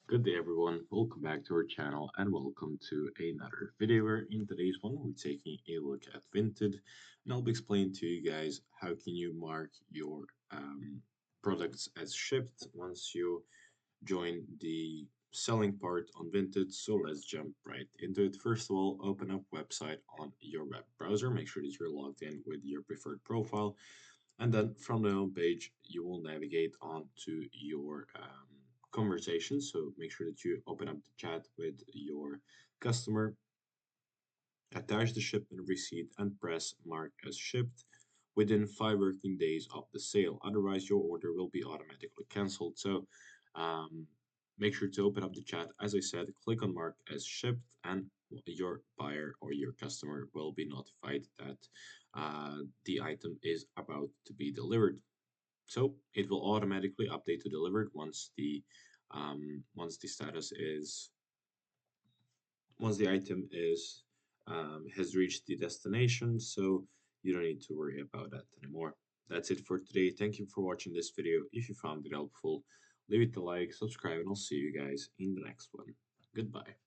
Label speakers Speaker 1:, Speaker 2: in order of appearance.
Speaker 1: Good day, everyone. Welcome back to our channel and welcome to another video. Where in today's one, we're taking a look at Vinted, and I'll be explaining to you guys how can you mark your products as shipped once you join the selling part on Vinted. So let's jump right into it. First of all, open up website on your web browser. Make sure that you're logged in with your preferred profile. And then from the home page, you will navigate on to your conversation. So make sure that you open up the chat with your customer, attach the shipment receipt, and press mark as shipped within 5 working days of the sale. Otherwise, your order will be automatically cancelled. So um, make sure to open up the chat. As I said, click on mark as shipped, and your buyer or your customer will be notified that the item is about to be delivered. So it will automatically update to delivered once the status is once the item is has reached the destination. So you don't need to worry about that anymore. That's it for today. Thank you for watching this video. If you found it helpful, leave it a like, subscribe, and I'll see you guys in the next one. Goodbye.